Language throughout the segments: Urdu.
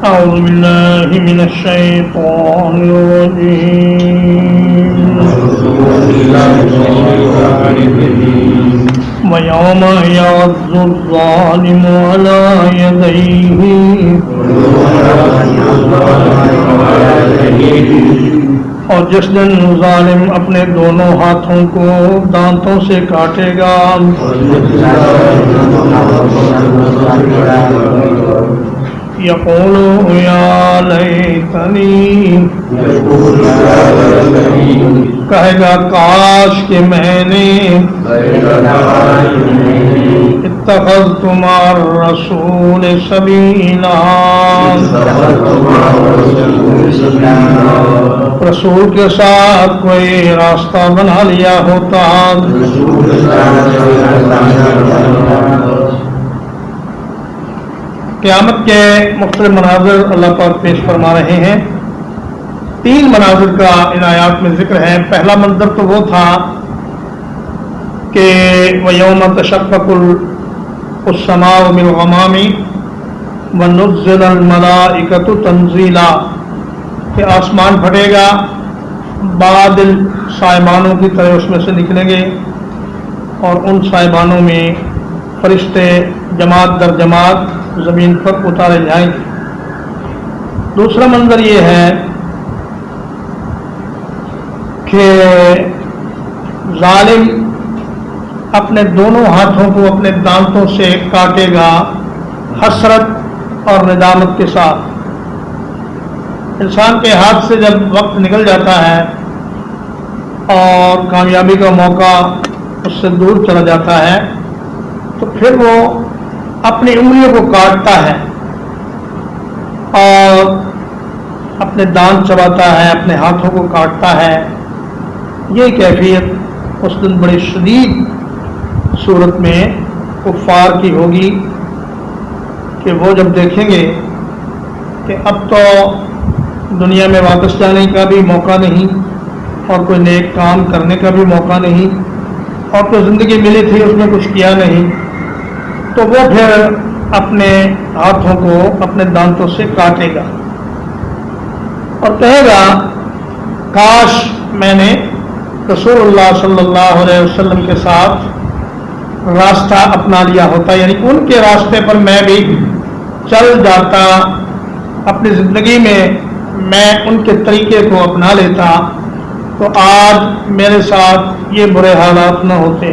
أعوذ بالله من الشيطان الرجيم ويوم يعض الظالم على يديه اور جس دن ظالم اپنے دونوں ہاتھوں کو دانتوں سے کاٹے گا یقول یا لیتنی کہے گا کاش کہ میں نے اتخذت مع الرسول سبیلا رسول کے ساتھ کوئی راستہ بنا لیا ہوتا. قیامت کے مختلف مناظر اللہ پاک پیش فرما رہے ہیں. 3 مناظر کا ان آیات میں ذکر ہے. پہلا منظر تو وہ تھا کہ وَيَوْمَ تَشَقَّقُ السَّمَاءُ بِالْغَمَامِ وَنُزِّلَ الْمَلَائِكَةُ تَنزِيلًا کہ آسمان پھٹے گا، بادل سائبانوں کی طرح اس میں سے نکلیں گے اور ان سائبانوں میں فرشتے جماعت در جماعت زمین پر اتارے جائیں گے. دوسرا منظر یہ ہے کہ ظالم اپنے دونوں ہاتھوں کو اپنے دانتوں سے کاٹے گا حسرت اور ندامت کے ساتھ. انسان کے ہاتھ سے جب وقت نکل جاتا ہے اور کامیابی کا موقع اس سے دور چلا جاتا ہے تو پھر وہ اپنی انگلیوں کو کاٹتا ہے اور اپنے دانت چباتا ہے، اپنے ہاتھوں کو کاٹتا ہے. یہ کیفیت اس دن بڑی شدید صورت میں کفار کی ہوگی کہ وہ جب دیکھیں گے کہ اب تو دنیا میں واپس جانے کا بھی موقع نہیں اور کوئی نیک کام کرنے کا بھی موقع نہیں اور تو زندگی ملی تھی اس میں کچھ کیا نہیں، تو وہ پھر اپنے ہاتھوں کو اپنے دانتوں سے کاٹے گا اور کہے گا کاش میں نے رسول اللہ صلی اللہ علیہ وسلم کے ساتھ راستہ اپنا لیا ہوتا، یعنی ان کے راستے پر میں بھی چل جاتا، اپنی زندگی میں میں ان کے طریقے کو اپنا لیتا تو آج میرے ساتھ یہ برے حالات نہ ہوتے.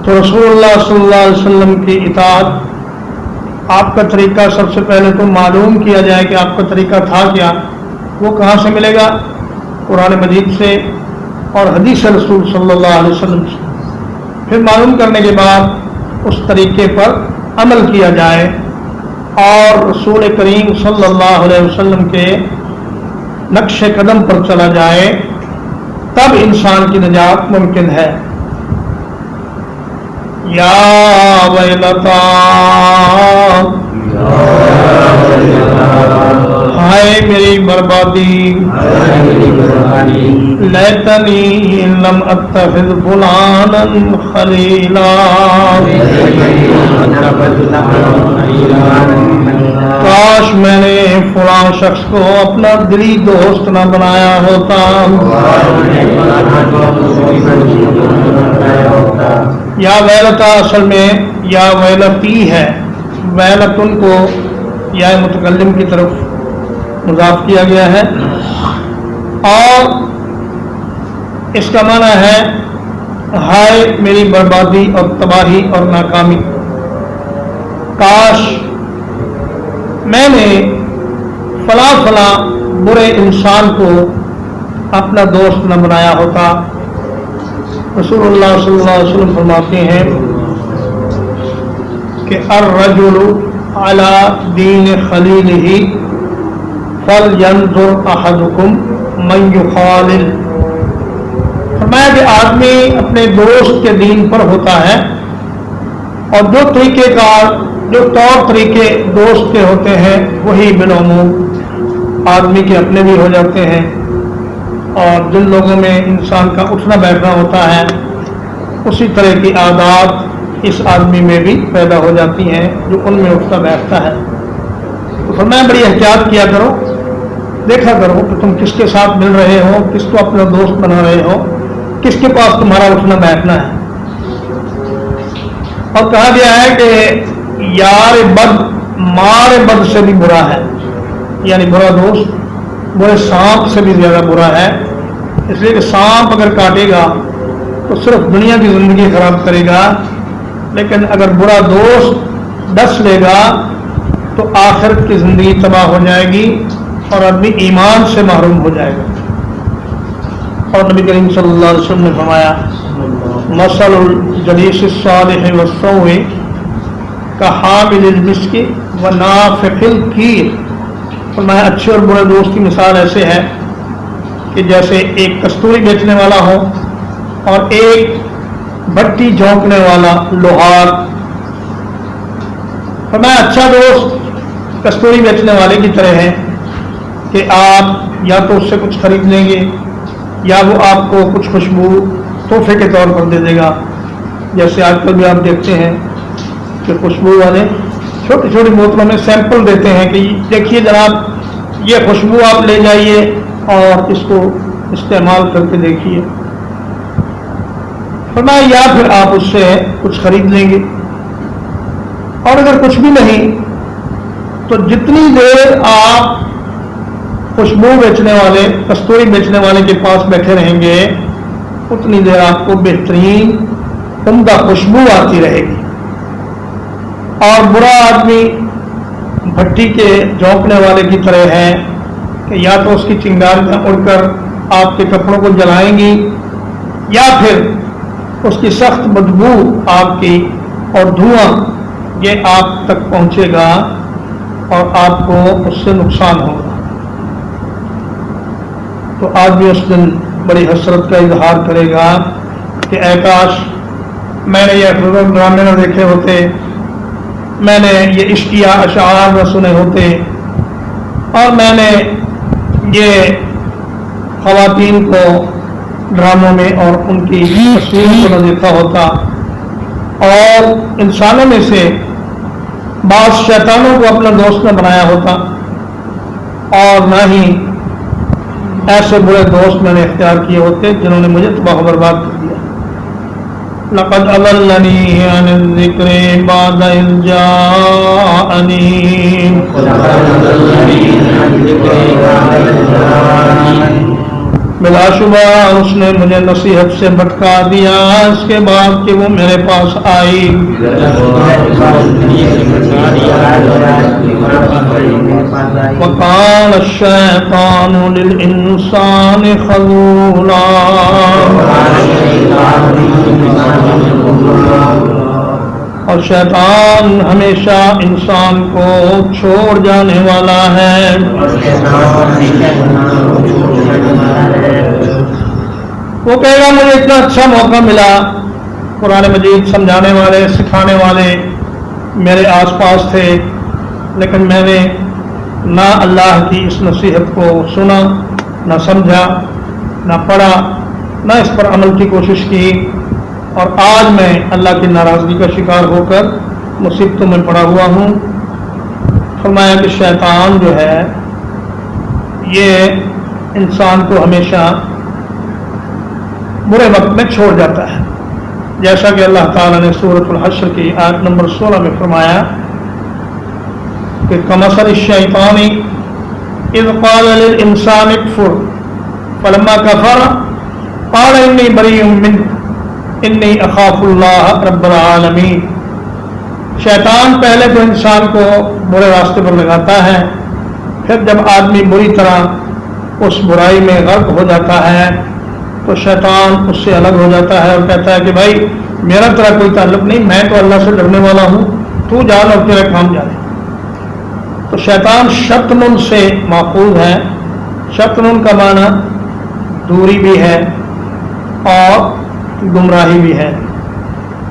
تو رسول اللہ صلی اللہ علیہ وسلم کی اطاعت، آپ کا طریقہ سب سے پہلے تو معلوم کیا جائے کہ آپ کا طریقہ تھا کیا. وہ کہاں سے ملے گا؟ قرآن مجید سے اور حدیث رسول صلی اللہ علیہ وسلم سے. پھر معلوم کرنے کے بعد اس طریقے پر عمل کیا جائے اور رسول کریم صلی اللہ علیہ وسلم کے نقش قدم پر چلا جائے، تب انسان کی نجات ممکن ہے. یا ویلتا ہائے میری بربادی، لیتنی لم اتخذ فلانا خلیلا کاش میں نے فلاں شخص کو اپنا دلی دوست نہ بنایا ہوتا. یا ویلتا اصل میں یا ویلتی ہے، ویلتن کو یا متکلم کی طرف مضاف کیا گیا ہے اور اس کا معنی ہے ہائے میری بربادی اور تباہی اور ناکامی. کاش میں نے فلاں فلاں برے انسان کو اپنا دوست نہ بنایا ہوتا. رسول اللہ صلی اللہ علیہ وسلم فرماتے ہیں کہ الرجل علی دین خلیلہ فلینظر احدکم من یخالل. فرمایا کہ آدمی اپنے دوست کے دین پر ہوتا ہے اور جو طریقہ کار، جو طور طریقے دوست کے ہوتے ہیں وہی بالعموم آدمی کے اپنے بھی ہو جاتے ہیں. اور جن لوگوں میں انسان کا اٹھنا بیٹھنا ہوتا ہے اسی طرح کی عادات اس آدمی میں بھی پیدا ہو جاتی ہیں جو ان میں اٹھتا بیٹھتا ہے. فرمایا بڑی احتیاط کیا کرو، دیکھا کرو کہ تم کس کے ساتھ مل رہے ہو، کس کو اپنا دوست بنا رہے ہو، کس کے پاس تمہارا اٹھنا بیٹھنا ہے۔ اور کہا گیا ہے کہ یار بد مار بد سے بھی برا ہے، یعنی برا دوست برے سانپ سے بھی زیادہ برا ہے، اس لیے کہ سانپ اگر کاٹے گا تو صرف دنیا کی زندگی خراب کرے گا، لیکن اگر برا دوست ڈس لے گا تو آخرت کی زندگی تباہ ہو جائے گی اور آدمی ایمان سے محروم ہو جائے گا۔ اور نبی کریم صلی اللہ علیہ وسلم نے فرمایا مثل الجلیس الصالح والسوء کحامل المسک ونافخ الکیر، فرمایا اچھے اور برے دوست کی مثال ایسے ہے کہ جیسے ایک کستوری بیچنے والا ہو اور ایک بھٹی جھونکنے والا لوہار۔ فرمایا اچھا دوست کستوری بیچنے والے کی طرح ہے کہ آپ یا تو اس سے کچھ خرید لیں گے یا وہ آپ کو کچھ خوشبو تحفے کے طور پر دے دے گا، جیسے آج کل بھی آپ دیکھتے ہیں کہ خوشبو والے چھوٹی چھوٹی بوتلوں میں سیمپل دیتے ہیں کہ دیکھیے جناب یہ خوشبو آپ لے جائیے اور اس کو استعمال کر کے دیکھیے۔ فرمایا یا پھر آپ اس سے کچھ خرید لیں گے، اور اگر کچھ بھی نہیں تو جتنی دیر آپ خوشبو بیچنے والے کستوری بیچنے والے کے پاس بیٹھے رہیں گے اتنی دیر آپ کو بہترین عمدہ خوشبو آتی رہے گی۔ اور برا آدمی بھٹی کے جھونکنے والے کی طرح ہے کہ یا تو اس کی چنگاریاں اڑ کر آپ کے کپڑوں کو جلائیں گی یا پھر اس کی سخت بدبو آپ کی اور دھواں یہ آپ تک پہنچے گا اور آپ کو اس سے نقصان ہوگا۔ تو آدمی اس دن بڑی حسرت کا اظہار کرے گا کہ اے کاش میں نے یہ افسانہ ڈرامے نہ دیکھے ہوتے، میں نے یہ عشقیہ اشعار نہ سنے ہوتے، اور میں نے یہ خواتین کو ڈراموں میں اور ان کی تصویروں کو نہ دیکھا ہوتا، اور انسانوں میں سے بعض شیطانوں کو اپنا دوست نہ بنایا ہوتا، اور نہ ہی ایسے برے دوست میں نے اختیار کیے ہوتے جنہوں نے مجھے تباہ و برباد کر دیا۔ لقد اضلنی عن الذکر بعد اذ جاءنی، بلا شبہ اس نے مجھے نصیحت سے بھٹکا دیا اس کے بعد کہ وہ میرے پاس آئی۔ وَقَالَ الشَّيْطَانُ لِلْإِنسَانِ خَذُولًا، اور شیطان ہمیشہ انسان کو چھوڑ جانے والا ہے۔ وہ کہے گا مجھے اتنا اچھا موقع ملا، قرآن مجید سمجھانے والے سکھانے والے میرے آس پاس تھے، لیکن میں نے نہ اللہ کی اس نصیحت کو سنا، نہ سمجھا، نہ پڑھا، نہ اس پر عمل کی کوشش کی، اور آج میں اللہ کی ناراضگی کا شکار ہو کر مصیبتوں میں پڑا ہوا ہوں۔ فرمایا کہ شیطان جو ہے یہ انسان کو ہمیشہ برے وقت میں چھوڑ جاتا ہے، جیسا کہ اللہ تعالیٰ نے سورۃ الحشر کی آیت نمبر 16 میں فرمایا کہ کمثل الشیطان اذ قال للانسان اکفر فلما کفر قال انی بریء منک انی اخاف اللہ رب العالمین۔ شیطان پہلے تو انسان کو برے راستے پر لگاتا ہے، پھر جب آدمی بری طرح اس برائی میں غرق ہو جاتا ہے تو شیطان اس سے الگ ہو جاتا ہے اور کہتا ہے کہ بھائی میرا تیرا کوئی تعلق نہیں، میں تو اللہ سے ڈرنے والا ہوں، تو جان اور تیرا کام جانے۔ تو شیطان شطن سے ماخوذ ہے، شطن کا معنی دوری بھی ہے اور گمراہی بھی ہے۔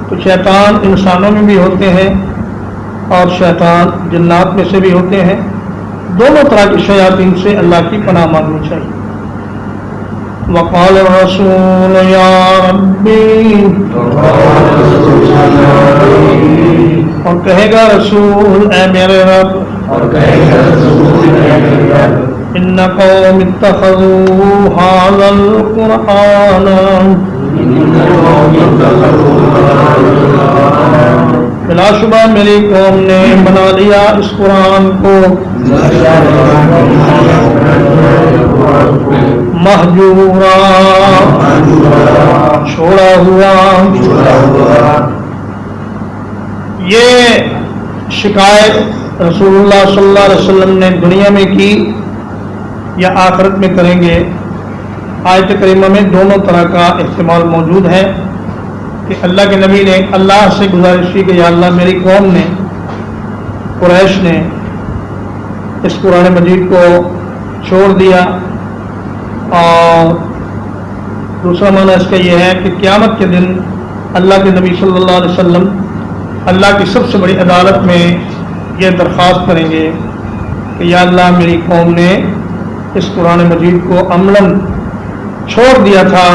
تو شیطان انسانوں میں بھی ہوتے ہیں اور شیطان جنات میں سے بھی ہوتے ہیں، دونوں طرح کی شیاطین سے اللہ کی پناہ مانگنی چاہیے۔ وقال الرسول یا ربی، اور کہے گا رسول اے میرے رب، ان قوم اتخذوا هذا القرآن، بلا شبہ میری قوم نے بنا لیا اس قرآن کو مہجورا، چھوڑا ہوا۔ یہ شکایت رسول اللہ صلی اللہ علیہ وسلم نے دنیا میں کی یا آخرت میں کریں گے؟ آیت کریمہ میں دونوں طرح کا احتمال موجود ہے کہ اللہ کے نبی نے اللہ سے گزارش کی کہ یا اللہ میری قوم نے، قریش نے اس قرآن مجید کو چھوڑ دیا، اور دوسرا معنی اس کا یہ ہے کہ قیامت کے دن اللہ کے نبی صلی اللہ علیہ وسلم اللہ کی سب سے بڑی عدالت میں یہ درخواست کریں گے کہ یا اللہ میری قوم نے اس قرآن مجید کو عملاً چھوڑ دیا تھا،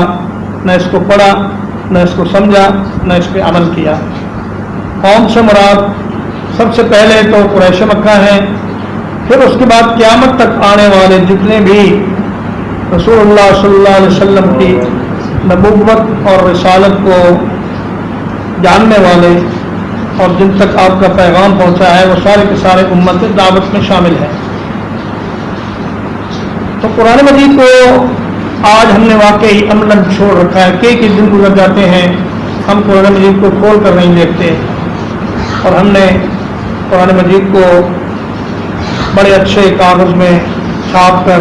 نہ اس کو پڑھا، نہ اس کو سمجھا، نہ اس پہ عمل کیا۔ قوم سے مراد سب سے پہلے تو قریش مکہ ہیں، پھر اس کے بعد قیامت تک آنے والے جتنے بھی رسول اللہ صلی اللہ علیہ وسلم کی نبوت اور رسالت کو جاننے والے اور جن تک آپ کا پیغام پہنچا ہے وہ سارے کے سارے امت دعوت میں شامل ہیں۔ تو قرآن مجید کو آج ہم نے واقعی عملاً چھوڑ رکھا ہے۔ کئی دن گزر جاتے ہیں ہم قرآن مجید کو کھول کر نہیں دیکھتے، اور ہم نے قرآن مجید کو بڑے اچھے کاغذ میں چھاپ کر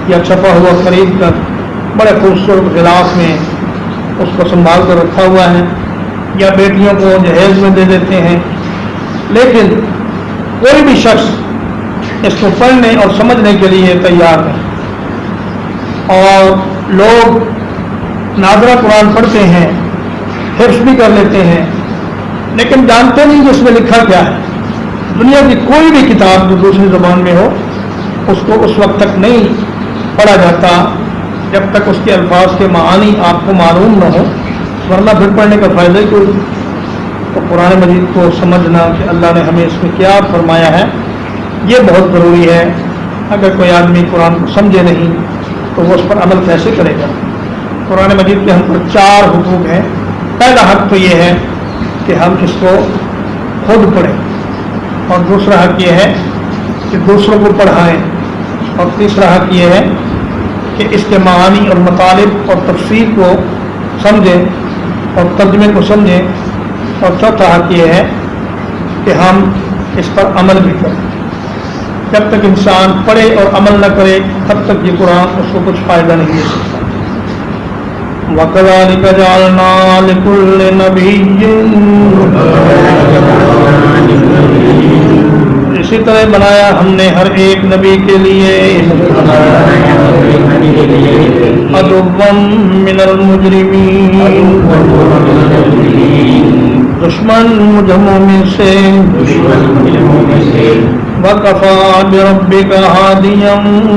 یا چھپا ہوا خرید کر بڑے خوبصورت غلاف میں اس کو سنبھال کر رکھا ہوا ہے، یا بیٹیوں کو جہیز میں دے دیتے ہیں، لیکن کوئی بھی شخص اس کو پڑھنے اور سمجھنے کے لیے تیار ہے۔ اور لوگ نادرہ قرآن پڑھتے ہیں، حفظ بھی کر لیتے ہیں، لیکن جانتے نہیں کہ اس میں لکھا کیا ہے۔ دنیا کی کوئی بھی کتاب جو دوسری زبان میں ہو اس کو اس وقت تک نہیں پڑھا جاتا جب تک اس کے الفاظ کے معانی آپ کو معلوم نہ ہو، ورنہ پھر پڑھنے کا فائدہ ہی کوئی۔ تو قرآن مجید کو سمجھنا کہ اللہ نے ہمیں اس میں کیا فرمایا ہے یہ بہت ضروری ہے۔ اگر کوئی آدمی قرآن کو سمجھے نہیں تو وہ اس پر عمل کیسے کرے گا؟ قرآن مجید کے ہم پر 4 حقوق ہیں۔ پہلا حق تو یہ ہے کہ ہم اس کو خود پڑھیں، اور دوسرا حق یہ ہے کہ دوسروں کو پڑھائیں، اور تیسرا حق یہ ہے کہ اس کے معانی اور مطالب اور تفسیر کو سمجھیں اور ترجمے کو سمجھیں، اور چوتھا حق یہ ہے کہ ہم اس پر عمل بھی کریں۔ جب تک انسان پڑھے اور عمل نہ کرے تب تک یہ قرآن اس کو کچھ فائدہ نہیں دے سکتا۔ وَكَذَلِكَ جَعَلْنَا لِكُلِّ نَبِيٍّ، اسی طرح بنایا ہم نے ہر ایک نبی کے لیے عدوًّا مِّنَ الْمُجْرِمِينَ، دشمن مجرموں میں سے، وَكَفَىٰ بِرَبِّكَ هَادِيًا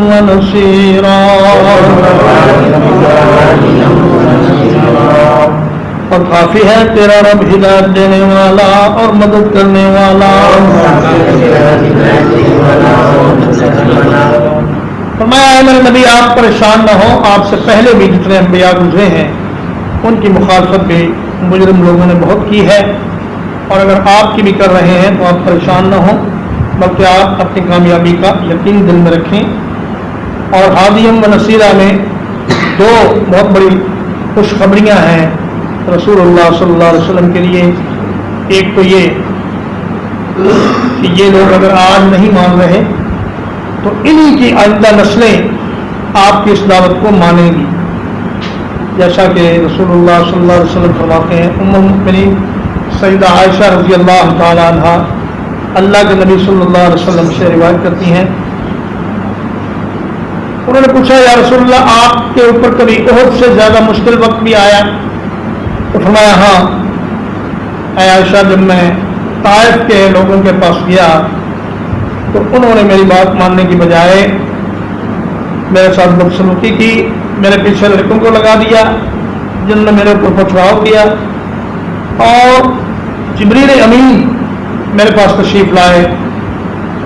وَنَصِيرًا، اور کافی ہے تیرا رب ہدایت دینے والا اور مدد کرنے والا۔ فرمایا اے میرے نبی آپ پریشان نہ ہو، آپ سے پہلے بھی جتنے انبیاء گزرے ہیں ان کی مخالفت بھی مجرم لوگوں نے بہت کی ہے، اور اگر آپ کی بھی کر رہے ہیں تو آپ پریشان نہ ہوں، بلکہ آپ اپنی کامیابی کا یقین دل میں رکھیں۔ اور ہادیم و نصیرہ میں 2 بہت بڑی خوشخبریاں ہیں رسول اللہ صلی اللہ علیہ وسلم کے لیے۔ ایک تو یہ کہ یہ لوگ اگر آج نہیں مان رہے تو انہی کی آئندہ نسلیں آپ کی اس دعوت کو مانیں گی، جیسا کہ رسول اللہ صلی اللہ علیہ وسلم فرماتے ہیں۔ ام المؤمنین سیدہ عائشہ رضی اللہ تعالی عنہا اللہ کے نبی صلی اللہ علیہ وسلم سے روایت کرتی ہیں، انہوں نے پوچھا یا رسول اللہ آپ کے اوپر کبھی احد سے زیادہ مشکل وقت بھی آیا؟ تو فرمایا ہاں اے عائشہ، جب میں طائف کے لوگوں کے پاس گیا تو انہوں نے میری بات ماننے کی بجائے میرے ساتھ بدسلوکی کی، میرے پیچھے لڑکوں کو لگا دیا جن نے میرے اوپر پتھراؤ کیا، اور جبریل امین میرے پاس تشریف لائے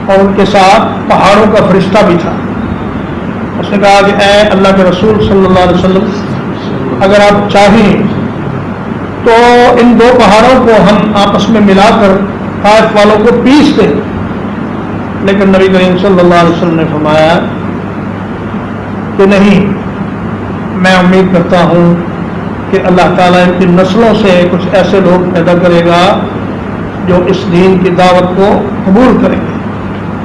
اور ان کے ساتھ پہاڑوں کا فرشتہ بھی تھا۔ اس نے کہا کہ اے اللہ کے رسول صلی اللہ علیہ وسلم، اگر آپ چاہیں تو ان دو پہاڑوں کو ہم آپس میں ملا کر طائف والوں کو پیس دیں، لیکن نبی کریم صلی اللہ علیہ وسلم نے فرمایا کہ نہیں، میں امید کرتا ہوں کہ اللہ تعالیٰ ان کی نسلوں سے کچھ ایسے لوگ پیدا کرے گا جو اس دین کی دعوت کو قبول کریں گے۔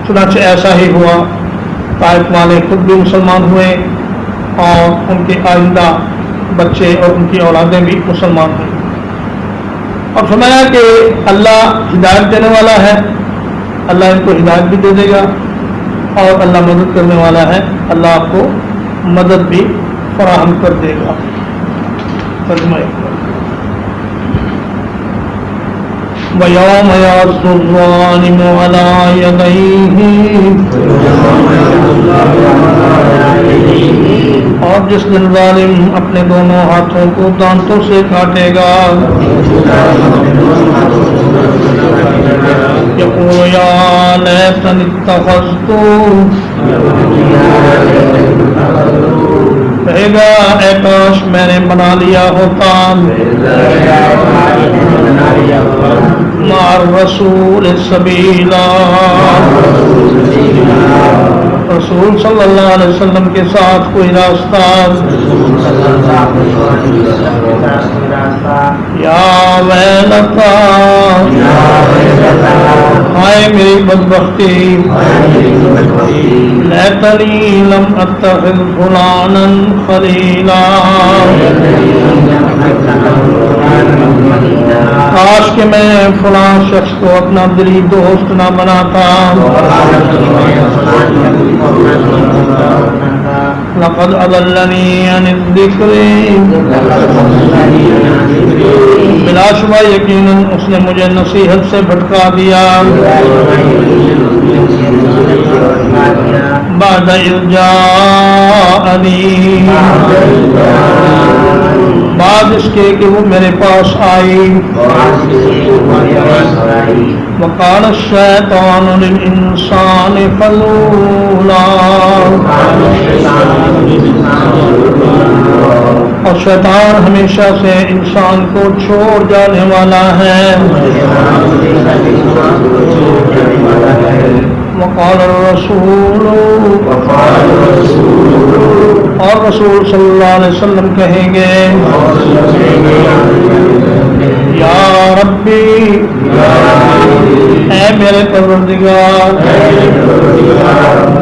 چنانچہ ایسا ہی ہوا، طائف والے خود بھی مسلمان ہوئے اور ان کے آئندہ بچے اور ان کی اولادیں بھی مسلمان ہوئیں، اور فرمایا کہ اللہ ہدایت دینے والا ہے، اللہ ان کو ہدایت بھی دے دے گا، اور اللہ مدد کرنے والا ہے، اللہ آپ کو مدد بھی فراہم کر دے گا۔ ترجمہ وَيَوْمَ يَعَضُّ الظَّالِمُ عَلَىٰ يَدَيْهِ، اور جس دن ظالم اپنے دونوں ہاتھوں کو دانتوں سے کاٹے گا، یقول یا لیتنی اتخذت، کہے گا اے کاش میں نے بنا لیا ہوتا مع الرسول سبیلا، رسول صلی اللہ علیہ وسلم کے ساتھ کوئی راستہ۔ یا ویلتا، ہائے میری بدبختی، لیتنی لم اتخذ فلانا خلیلا، کاش کہ میں فلاں شخص کو اپنا دلی دوست نہ بناتا۔ لقد اضلنی عن الذکر، بلا شبہ یقیناً اس نے مجھے نصیحت سے بھٹکا دیا، بعد اذ جاءنی، بعد اس کے کہ وہ میرے پاس آئی، وقال الشیطان للانسان خذولا، اور شیطان ہمیشہ سے انسان کو چھوڑ جانے والا ہے۔ وقال الرسول، اور رسول صلی اللہ علیہ وسلم کہیں گے یا ربی، اے میرے پروردگار،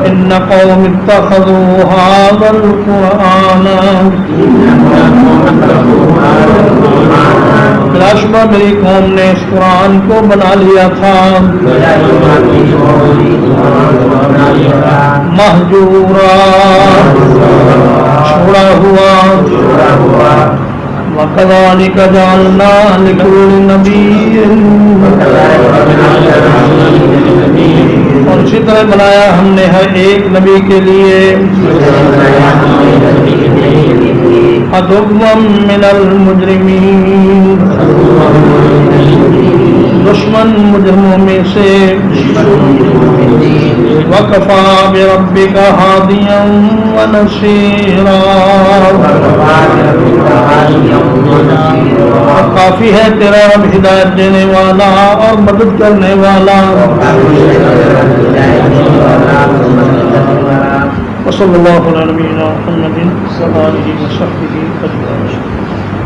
ان قوم اتخذوا هذا القرآن، بلا شبہ میری قوم نے اس قرآن کو بنا لیا تھا مہجورا، چھوڑا ہوا، وَكَذَلِكَ جَعَلْنَا لِكُلِّ نَبِيٍّ، اور اسی طرح بنایا ہم نے ہر ایک نبی کے لیے عَدُوًّا مِّنَ الْمُجْرِمِينَ، دشمن مجرموں میں سے، وَكَفَىٰ بِرَبِّكَ هَادِيًا وَنَصِيرًا، کافی ہے تیرا رب ہدایت دینے والا اور مدد کرنے والا۔ وصلی اللہ علی نبینا محمد وآلہ وصحبہ اجمعین۔